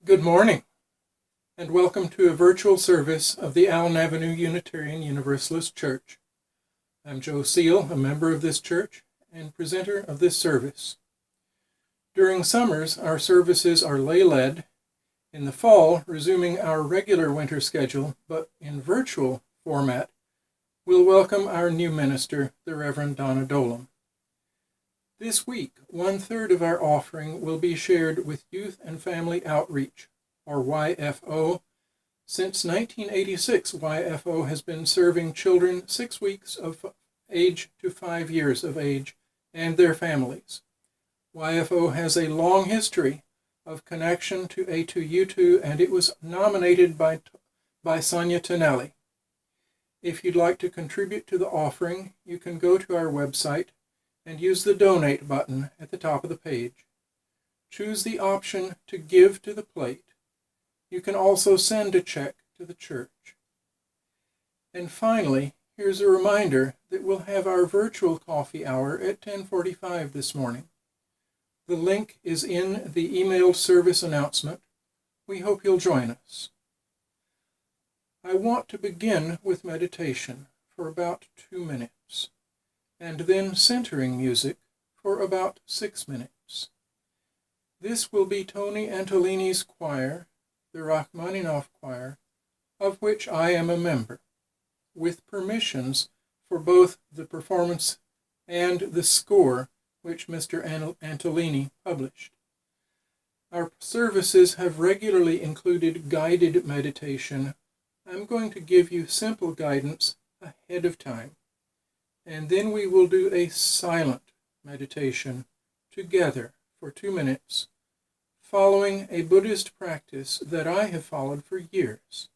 Good morning, and welcome to a virtual service of the Allen Avenue Unitarian Universalist Church. I'm Joe Seale, a member of this church and presenter of this service. During summers, our services are lay-led. In the fall, resuming our regular winter schedule, but in virtual format, we'll welcome our new minister, the Reverend Donna Dolam. This week, 1/3 of our offering will be shared with Youth and Family Outreach, or YFO. Since 1986, YFO has been serving children 6 weeks of age to 5 years of age and their families. YFO has a long history of connection to A2U2, and it was nominated by Sonia Tonelli. If you'd like to contribute to the offering, you can go to our website and use the donate button at the top of the page. Choose the option to give to the plate. You can also send a check to the church. And finally, here's a reminder that we'll have our virtual coffee hour at 10:45 this morning. The link is in the emailed service announcement. We hope you'll join us. I want to begin with meditation for about 2 minutes, and then centering music for about 6 minutes. This will be Tony Antolini's choir, the Rachmaninoff Choir, of which I am a member, with permissions for both the performance and the score which Mr. Antolini published. Our services have regularly included guided meditation. I'm going to give you simple guidance ahead of time, and then we will do a silent meditation together for 2 minutes, following a Buddhist practice that I have followed for years.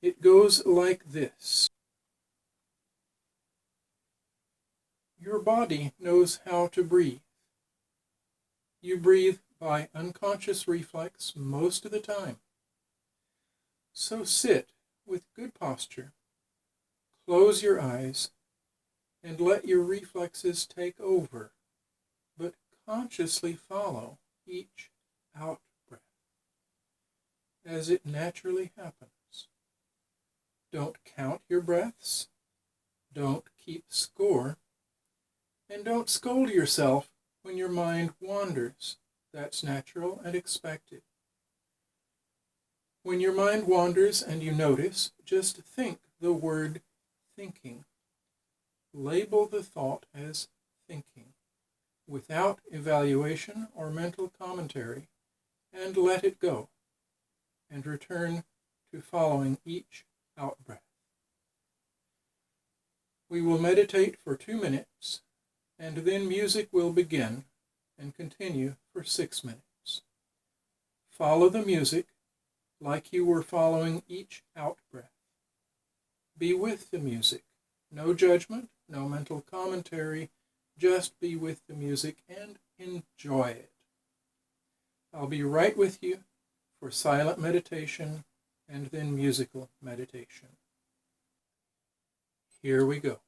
It goes like this. Your body knows how to breathe. You breathe by unconscious reflex most of the time. So sit with good posture, close your eyes, and let your reflexes take over, but consciously follow each out-breath as it naturally happens. Don't count your breaths, don't keep score, and don't scold yourself when your mind wanders. That's natural and expected. When your mind wanders and you notice, just think the word thinking. Label the thought as thinking, without evaluation or mental commentary, and let it go, and return to following each out-breath. We will meditate for 2 minutes, and then music will begin and continue for 6 minutes. Follow the music like you were following each out-breath. Be with the music. No judgment, no mental commentary, just be with the music and enjoy it. I'll be right with you for silent meditation and then musical meditation. Here we go.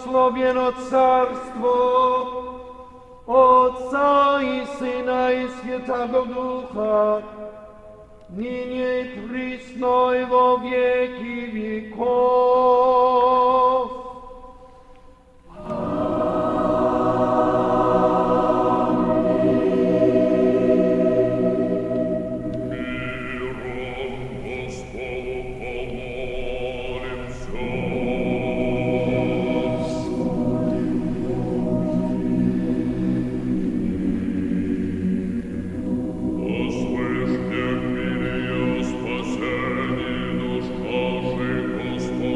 Благословено Царство Отца и Сына и Святого Духа, ныне и присно и во веки веков. Господи, душ наших, Господу помолимся.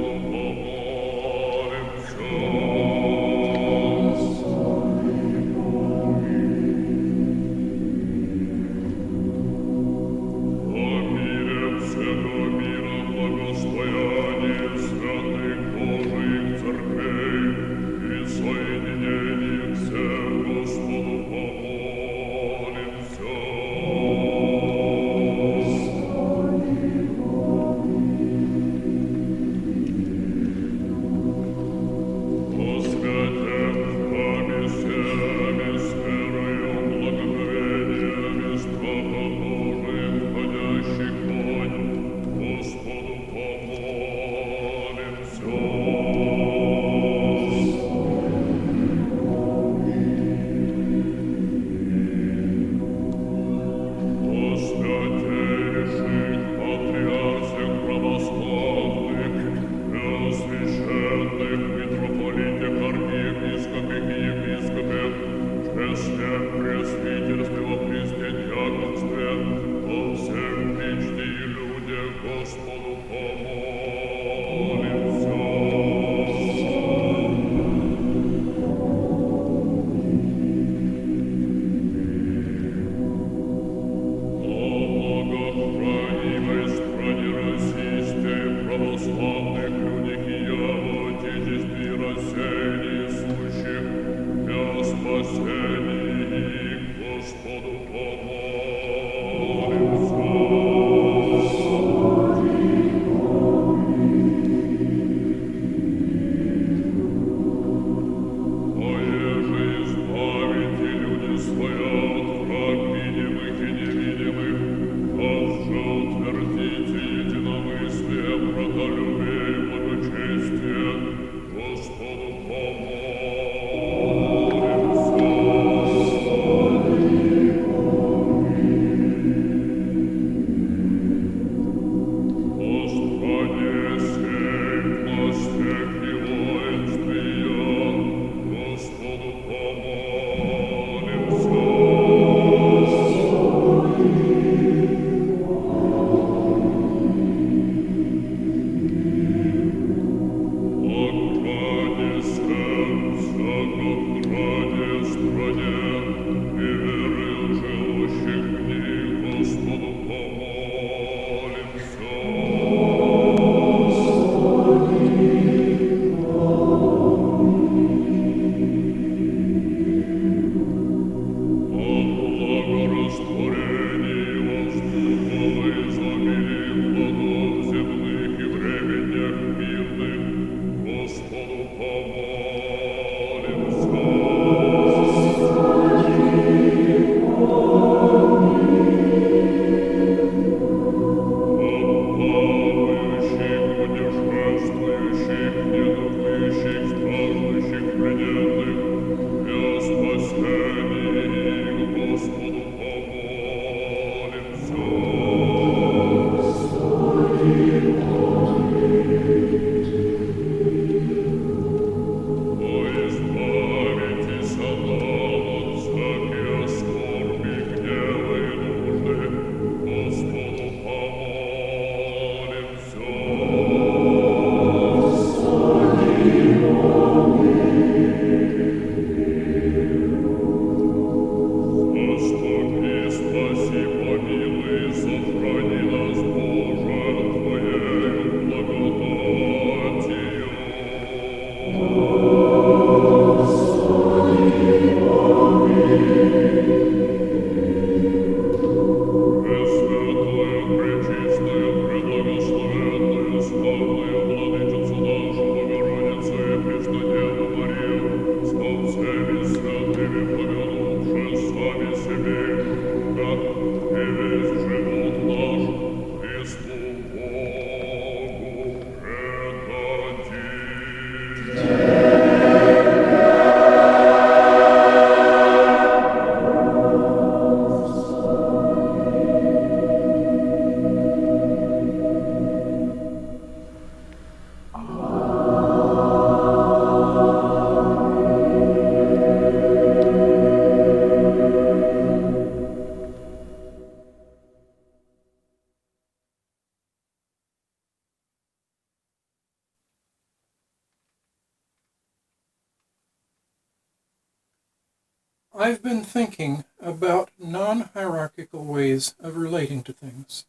I've been thinking about non-hierarchical ways of relating to things.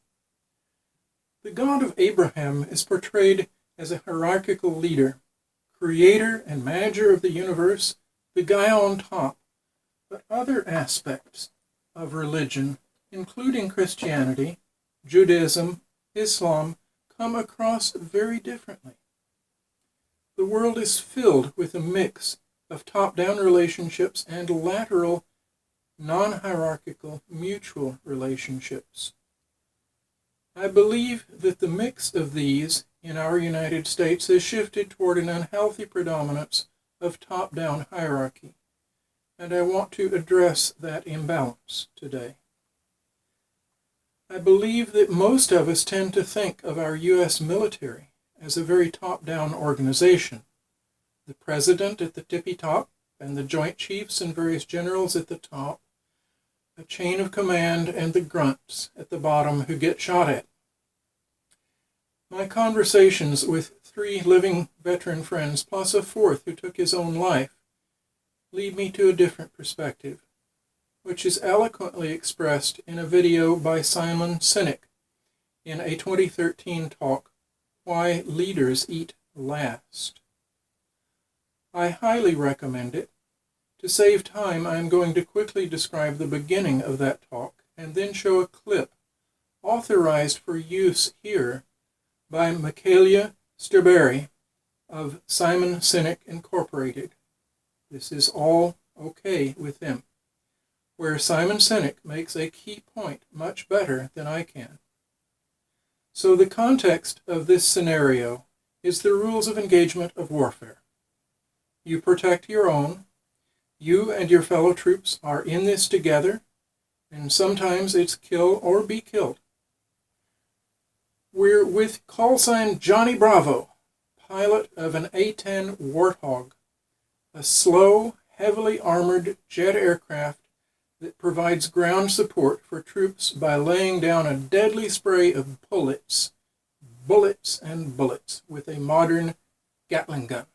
The God of Abraham is portrayed as a hierarchical leader, creator and manager of the universe, the guy on top. But other aspects of religion, including Christianity, Judaism, Islam, come across very differently. The world is filled with a mix of top-down relationships and lateral, non-hierarchical, mutual relationships. I believe that the mix of these in our United States has shifted toward an unhealthy predominance of top-down hierarchy, and I want to address that imbalance today. I believe that most of us tend to think of our U.S. military as a very top-down organization. The president at the tippy top, and the joint chiefs and various generals at the top, a chain of command, and the grunts at the bottom who get shot at. My conversations with 3 living veteran friends, plus a 4th who took his own life, lead me to a different perspective, which is eloquently expressed in a video by Simon Sinek in a 2013 talk, Why Leaders Eat Last. I highly recommend it. To save time, I am going to quickly describe the beginning of that talk and then show a clip authorized for use here by Michaela Sterberry of Simon Sinek Incorporated. This is all okay with him, where Simon Sinek makes a key point much better than I can. So the context of this scenario is the rules of engagement of warfare. You protect your own. You and your fellow troops are in this together, and sometimes it's kill or be killed. We're with call sign Johnny Bravo, pilot of an A-10 Warthog, a slow, heavily armored jet aircraft that provides ground support for troops by laying down a deadly spray of bullets and bullets with a modern Gatling gun.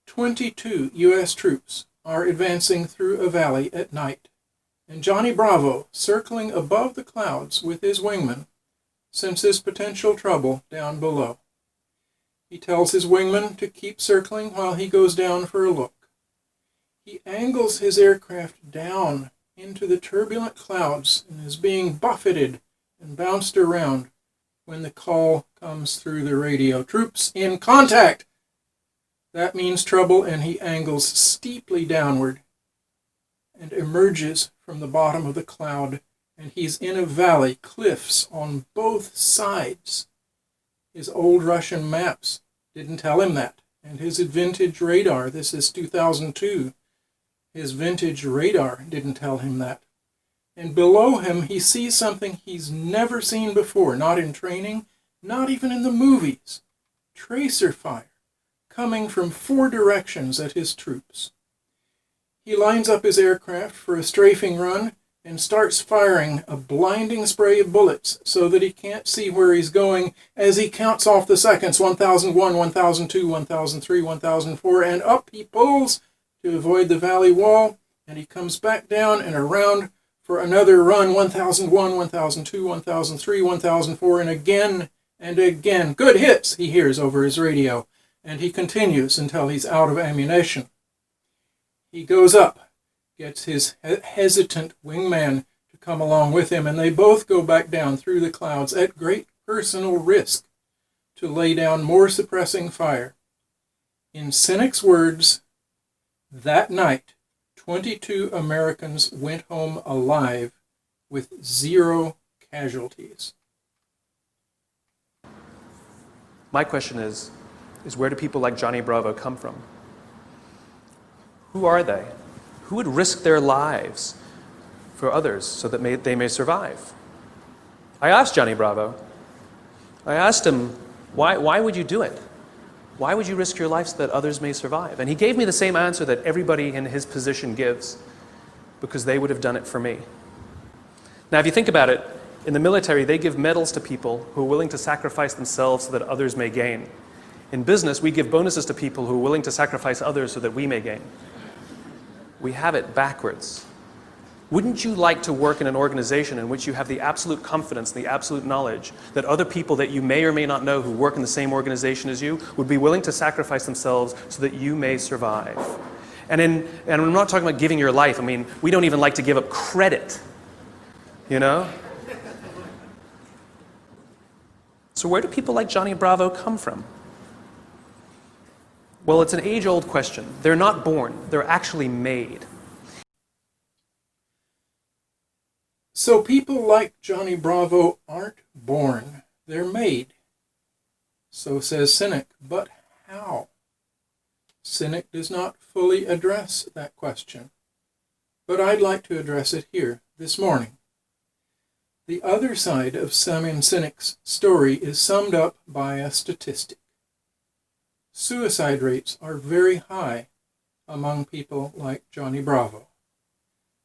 22 U.S. troops are advancing through a valley at night, and Johnny Bravo, circling above the clouds with his wingman, senses potential trouble down below. He tells his wingman to keep circling while he goes down for a look. He angles his aircraft down into the turbulent clouds and is being buffeted and bounced around when the call comes through the radio, "Troops in contact!" That means trouble, and he angles steeply downward and emerges from the bottom of the cloud, and he's in a valley, cliffs on both sides. His old Russian maps didn't tell him that, and his vintage radar, this is 2002, his vintage radar didn't tell him that. And below him, he sees something he's never seen before, not in training, not even in the movies. Tracer fire coming from 4 directions at his troops. He lines up his aircraft for a strafing run and starts firing a blinding spray of bullets so that he can't see where he's going as he counts off the seconds, 1001, 1002, 1003, 1004, and up he pulls to avoid the valley wall, and he comes back down and around for another run, 1001, 1002, 1003, 1004, and again. Good hits, he hears over his radio, and he continues until he's out of ammunition. He goes up, gets his hesitant wingman to come along with him, and they both go back down through the clouds at great personal risk to lay down more suppressing fire. In Sinek's words, that night, 22 Americans went home alive with 0 casualties. My question is where do people like Johnny Bravo come from? Who are they? Who would risk their lives for others so that they may survive? I asked Johnny Bravo. I asked him, why would you do it? Why would you risk your life so that others may survive? And he gave me the same answer that everybody in his position gives, because they would have done it for me. Now, if you think about it, in the military, they give medals to people who are willing to sacrifice themselves so that others may gain. In business, we give bonuses to people who are willing to sacrifice others so that we may gain. We have it backwards. Wouldn't you like to work in an organization in which you have the absolute confidence, the absolute knowledge that other people that you may or may not know who work in the same organization as you would be willing to sacrifice themselves so that you may survive? And I'm not talking about giving your life. I mean, we don't even like to give up credit, you know? So where do people like Johnny Bravo come from? Well, it's an age-old question. They're not born. They're actually made. So people like Johnny Bravo aren't born, they're made. So says Cynic, but how? Cynic does not fully address that question, but I'd like to address it here this morning. The other side of Simon Sinek's story is summed up by a statistic. Suicide rates are very high among people like Johnny Bravo,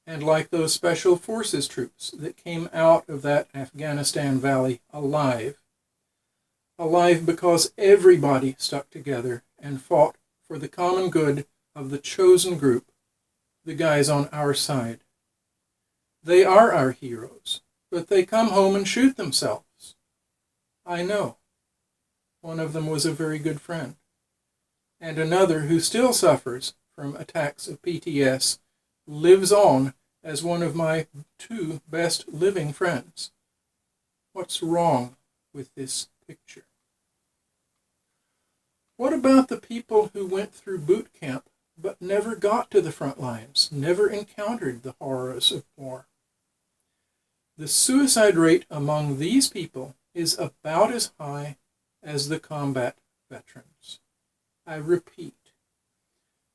and like those special forces troops that came out of that Afghanistan valley alive. Alive because everybody stuck together and fought for the common good of the chosen group, the guys on our side. They are our heroes, but they come home and shoot themselves. I know. One of them was a very good friend, and another who still suffers from attacks of PTS lives on as one of my 2 best living friends. What's wrong with this picture? What about the people who went through boot camp but never got to the front lines, never encountered the horrors of war? The suicide rate among these people is about as high as the combat veterans. I repeat,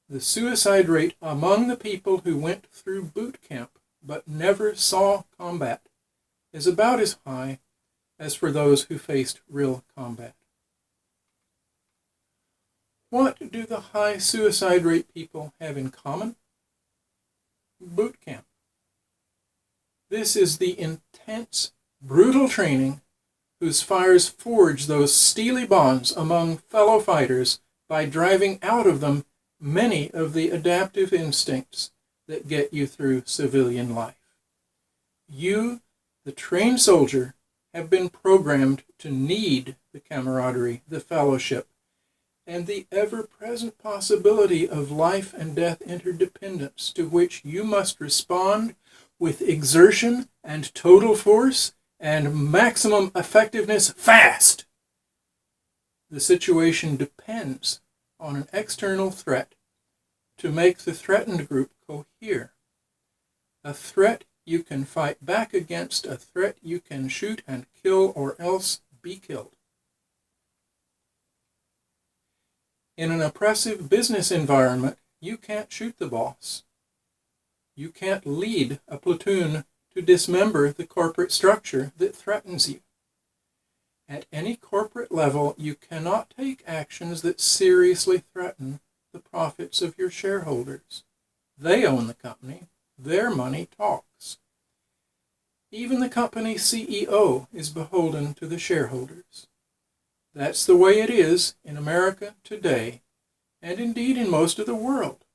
the suicide rate among the people who went through boot camp but never saw combat is about as high as for those who faced real combat. What do the high suicide rate people have in common? Boot camp. This is the intense, brutal training whose fires forge those steely bonds among fellow fighters by driving out of them many of the adaptive instincts that get you through civilian life. You, the trained soldier, have been programmed to need the camaraderie, the fellowship, and the ever-present possibility of life and death interdependence to which you must respond with exertion and total force and maximum effectiveness fast. The situation depends on an external threat to make the threatened group cohere. A threat you can fight back against, a threat you can shoot and kill or else be killed. In an oppressive business environment, you can't shoot the boss. You can't lead a platoon to dismember the corporate structure that threatens you. At any corporate level, you cannot take actions that seriously threaten the profits of your shareholders. They own the company. Their money talks. Even the company's CEO is beholden to the shareholders. That's the way it is in America today, and indeed in most of the world.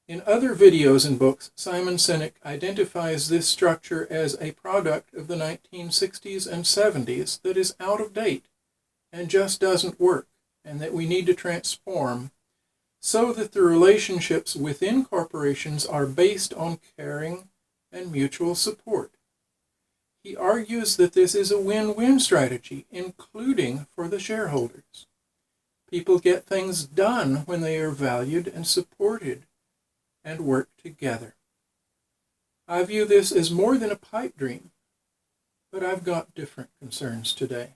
In other videos and books, Simon Sinek identifies this structure as a product of the 1960s and 70s that is out of date and just doesn't work, and that we need to transform so that the relationships within corporations are based on caring and mutual support. He argues that this is a win-win strategy, including for the shareholders. People get things done when they are valued and supported and work together. I view this as more than a pipe dream, but I've got different concerns today.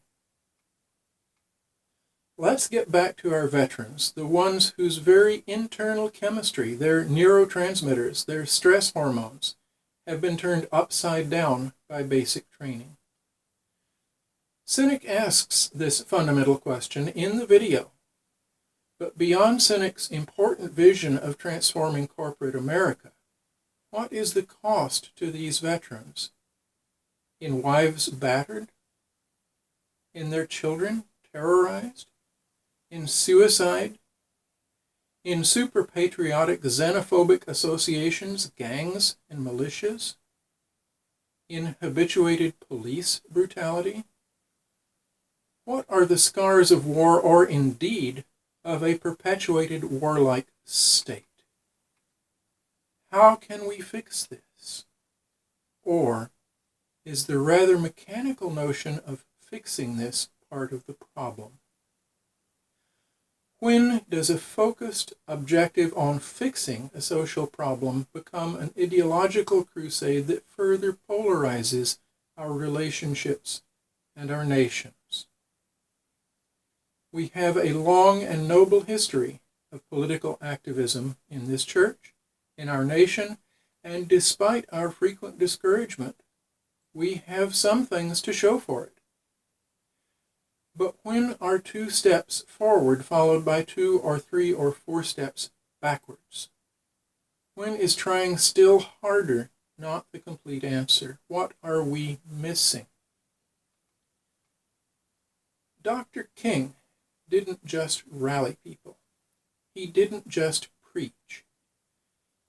Let's get back to our veterans, the ones whose very internal chemistry, their neurotransmitters, their stress hormones, have been turned upside down by basic training. Sinek asks this fundamental question in the video, but beyond Sinek's important vision of transforming corporate America, what is the cost to these veterans? In wives battered? In their children terrorized? In suicide? in super-patriotic xenophobic associations, gangs, and militias? In habituated police brutality? What are the scars of war, or indeed of a perpetuated warlike state? How can we fix this? Or is the rather mechanical notion of fixing this part of the problem? When does a focused objective on fixing a social problem become an ideological crusade that further polarizes our relationships and our nations? We have a long and noble history of political activism in this church, in our nation, and despite our frequent discouragement, we have some things to show for it. But when are 2 steps forward followed by 2 or 3 or 4 steps backwards? When is trying still harder not the complete answer? What are we missing? Dr. King didn't just rally people. He didn't just preach.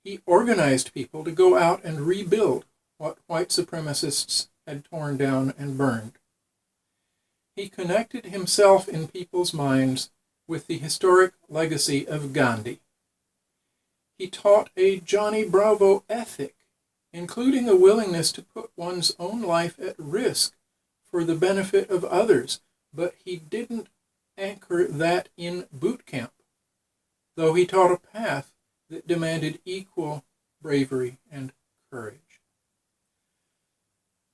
He organized people to go out and rebuild what white supremacists had torn down and burned. He connected himself in people's minds with the historic legacy of Gandhi. He taught a Johnny Bravo ethic, including a willingness to put one's own life at risk for the benefit of others, but he didn't anchor that in boot camp, though he taught a path that demanded equal bravery and courage.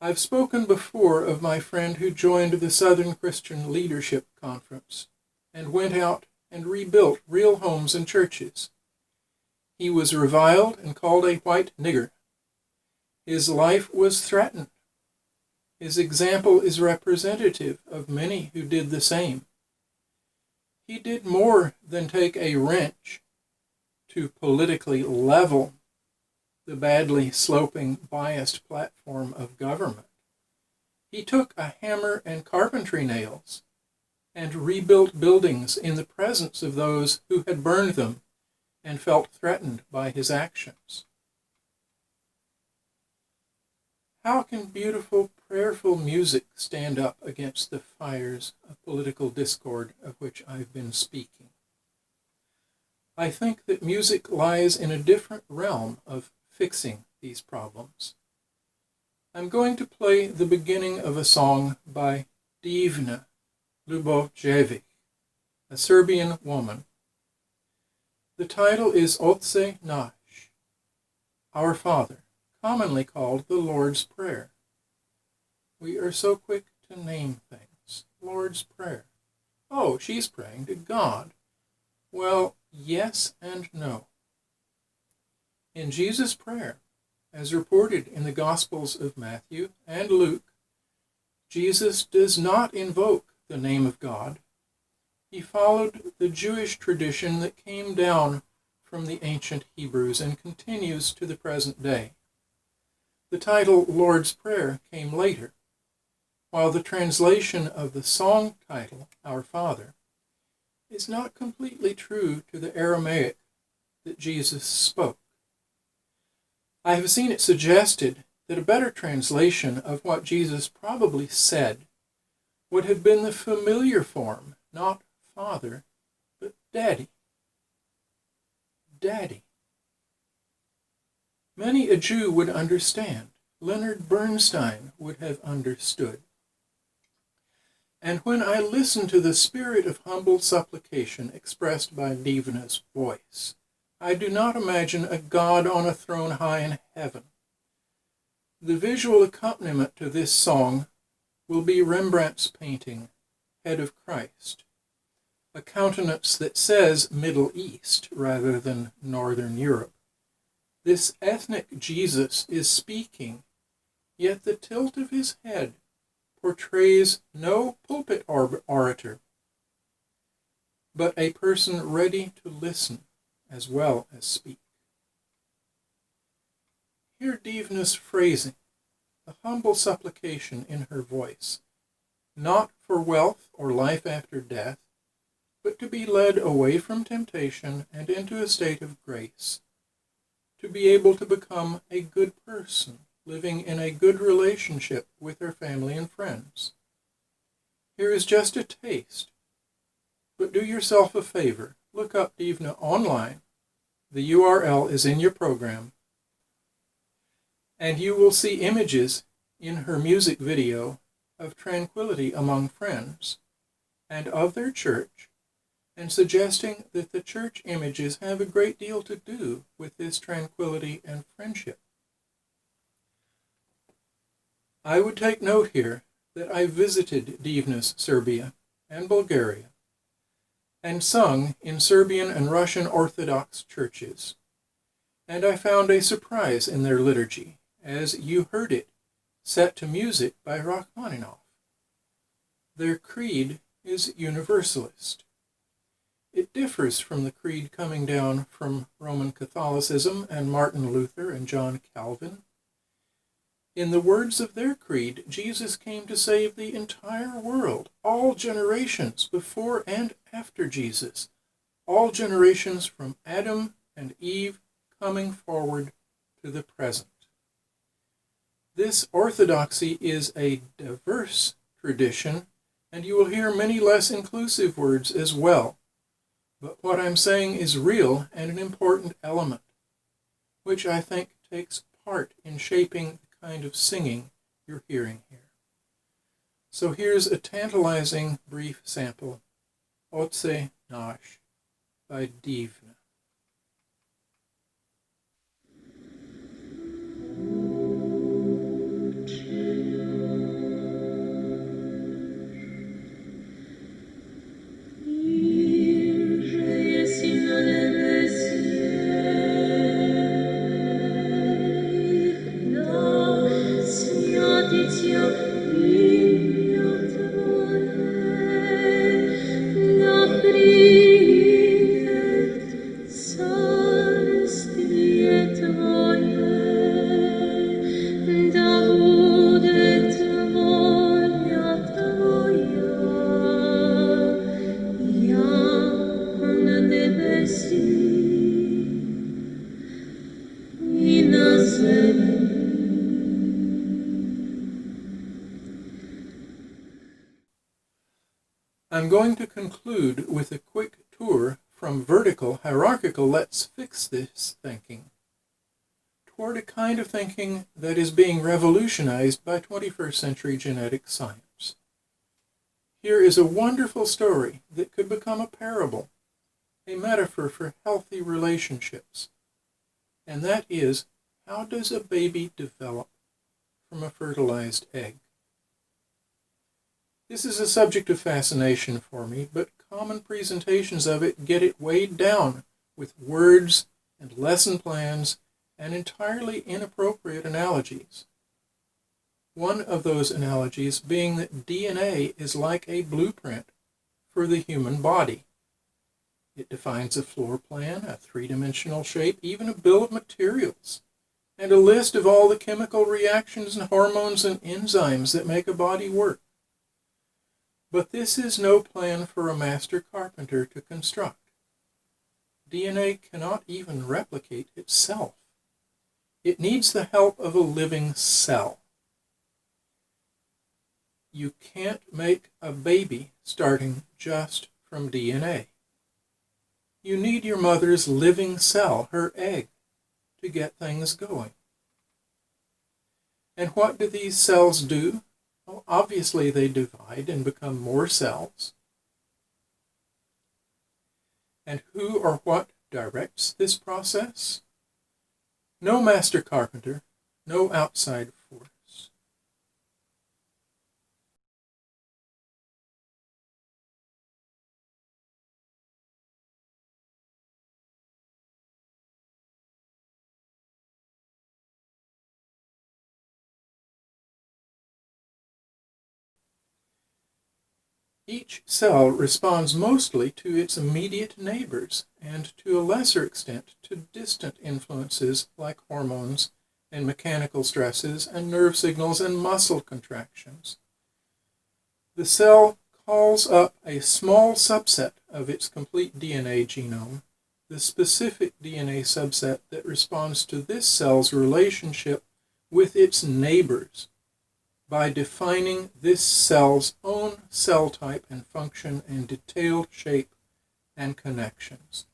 I've spoken before of my friend who joined the Southern Christian Leadership Conference and went out and rebuilt real homes and churches. He was reviled and called a white nigger. His life was threatened. His example is representative of many who did the same. He did more than take a wrench to politically level the badly sloping, biased platform of government. He took a hammer and carpentry nails and rebuilt buildings in the presence of those who had burned them and felt threatened by his actions. How can beautiful, prayerful music stand up against the fires of political discord of which I've been speaking? I think that music lies in a different realm of fixing these problems. I'm going to play the beginning of a song by Divna Ljubovjevic, a Serbian woman. The title is Otce Naš, Our Father, commonly called the Lord's Prayer. We are so quick to name things. Lord's Prayer. Oh, she's praying to God. Well, yes and no. In Jesus' prayer, as reported in the Gospels of Matthew and Luke, Jesus does not invoke the name of God. He followed the Jewish tradition that came down from the ancient Hebrews and continues to the present day. The title Lord's Prayer came later, while the translation of the song title, Our Father, is not completely true to the Aramaic that Jesus spoke. I have seen it suggested that a better translation of what Jesus probably said would have been the familiar form, not Father, but Daddy. Daddy. Many a Jew would understand. Leonard Bernstein would have understood. And when I listen to the spirit of humble supplication expressed by Divna's voice, I do not imagine a God on a throne high in heaven. The visual accompaniment to this song will be Rembrandt's painting, Head of Christ, a countenance that says Middle East rather than Northern Europe. This ethnic Jesus is speaking, yet the tilt of his head portrays no pulpit orator, but a person ready to listen as well as speak. Hear Divna's phrasing, the humble supplication in her voice, not for wealth or life after death, but to be led away from temptation and into a state of grace, to be able to become a good person, living in a good relationship with her family and friends. Here is just a taste, but do yourself a favor. Look up Divna online. The URL is in your program, and you will see images in her music video of tranquility among friends and of their church, and suggesting that the church images have a great deal to do with this tranquility and friendship. I would take note here that I visited Divna's Serbia and Bulgaria and sung in Serbian and Russian Orthodox churches, and I found a surprise in their liturgy, as you heard it, set to music by Rachmaninoff. Their creed is Universalist. It differs from the creed coming down from Roman Catholicism and Martin Luther and John Calvin. In the words of their creed, Jesus came to save the entire world, all generations before and after Jesus, all generations from Adam and Eve coming forward to the present. This orthodoxy is a diverse tradition, and you will hear many less inclusive words as well. But what I'm saying is real and an important element, which I think takes part in shaping the kind of singing you're hearing here. So here's a tantalizing brief sample, Otse Nash by Divna. I'm going to conclude with a quick tour from vertical, hierarchical, let's fix this thinking, toward a kind of thinking that is being revolutionized by 21st century genetic science. Here is a wonderful story that could become a parable, a metaphor for healthy relationships, and that is, how does a baby develop from a fertilized egg? This is a subject of fascination for me, but common presentations of it get it weighed down with words and lesson plans and entirely inappropriate analogies. One of those analogies being that DNA is like a blueprint for the human body. It defines a floor plan, a three-dimensional shape, even a bill of materials, and a list of all the chemical reactions and hormones and enzymes that make a body work. But this is no plan for a master carpenter to construct. DNA cannot even replicate itself. It needs the help of a living cell. You can't make a baby starting just from DNA. You need your mother's living cell, her egg, to get things going. And what do these cells do? Well, obviously they divide and become more cells. And who or what directs this process? No master carpenter, no outside force. Each cell responds mostly to its immediate neighbors and to a lesser extent to distant influences like hormones and mechanical stresses and nerve signals and muscle contractions. The cell calls up a small subset of its complete DNA genome, the specific DNA subset that responds to this cell's relationship with its neighbors, by defining this cell's own cell type and function and detailed shape and connections.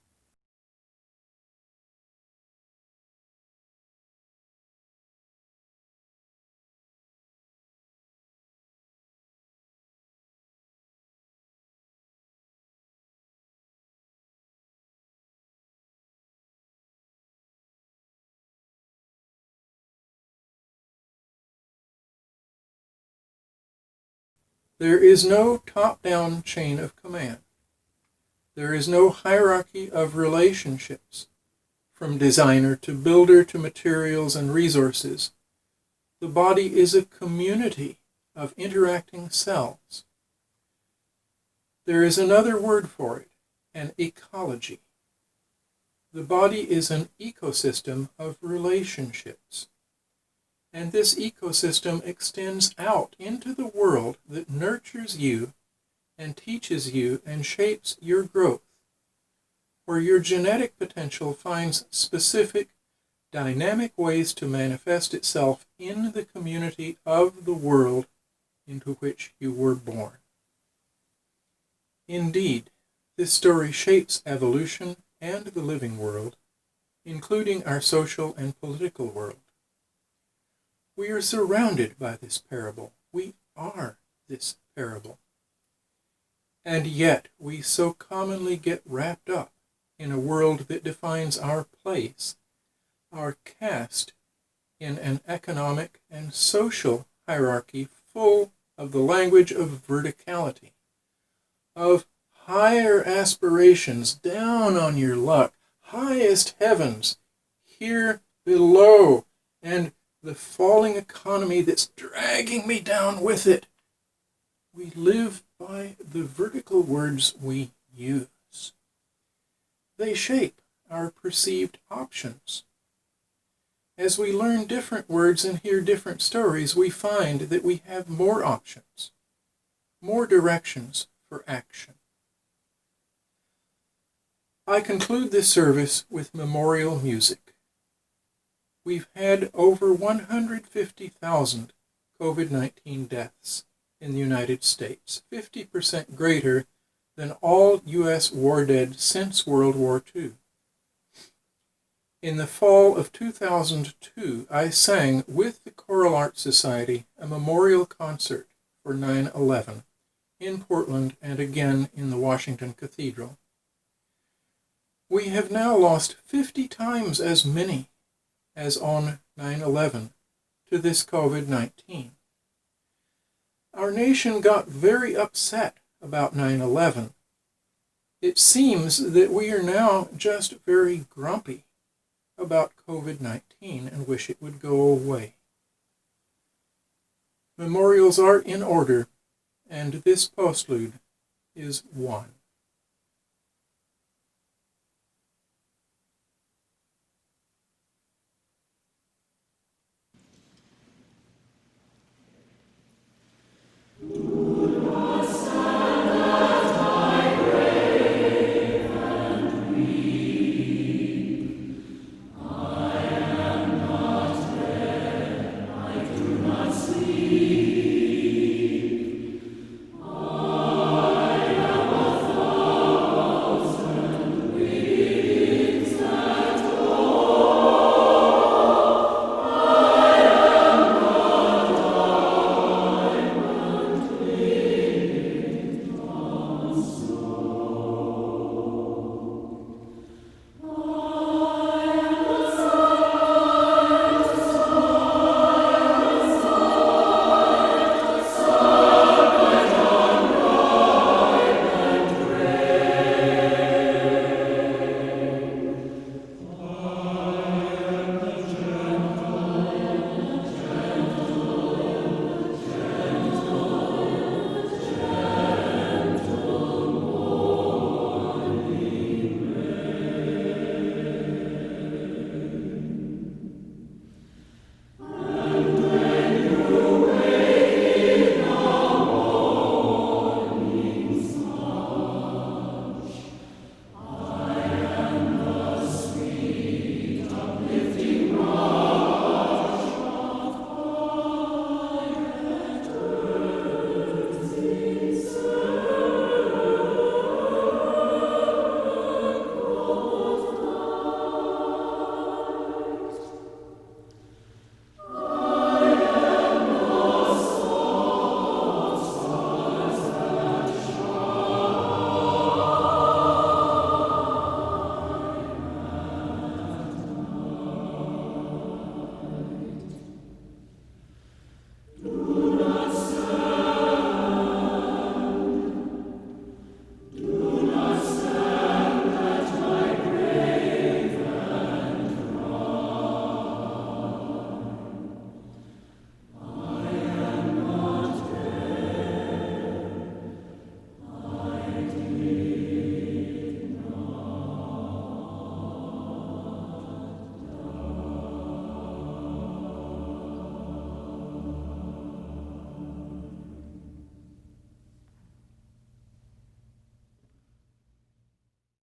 There is no top-down chain of command. There is no hierarchy of relationships, from designer to builder to materials and resources. The body is a community of interacting cells. There is another word for it, an ecology. The body is an ecosystem of relationships. And this ecosystem extends out into the world that nurtures you and teaches you and shapes your growth, where your genetic potential finds specific, dynamic ways to manifest itself in the community of the world into which you were born. Indeed, this story shapes evolution and the living world, including our social and political world. We are surrounded by this parable. We are this parable. And yet we so commonly get wrapped up in a world that defines our place, our caste, in an economic and social hierarchy full of the language of verticality, of higher aspirations down on your luck, highest heavens here below, and the falling economy that's dragging me down with it. We live by the vertical words we use. They shape our perceived options. As we learn different words and hear different stories, we find that we have more options, more directions for action. I conclude this service with memorial music. We've had over 150,000 COVID-19 deaths in the United States, 50% greater than all U.S. war dead since World War II. In the fall of 2002, I sang with the Choral Arts Society a memorial concert for 9/11 in Portland and again in the Washington Cathedral. We have now lost 50 times as many as on 9/11 to this COVID-19. Our nation got very upset about 9/11. It seems that we are now just very grumpy about COVID-19 and wish it would go away. Memorials are in order, and this postlude is one.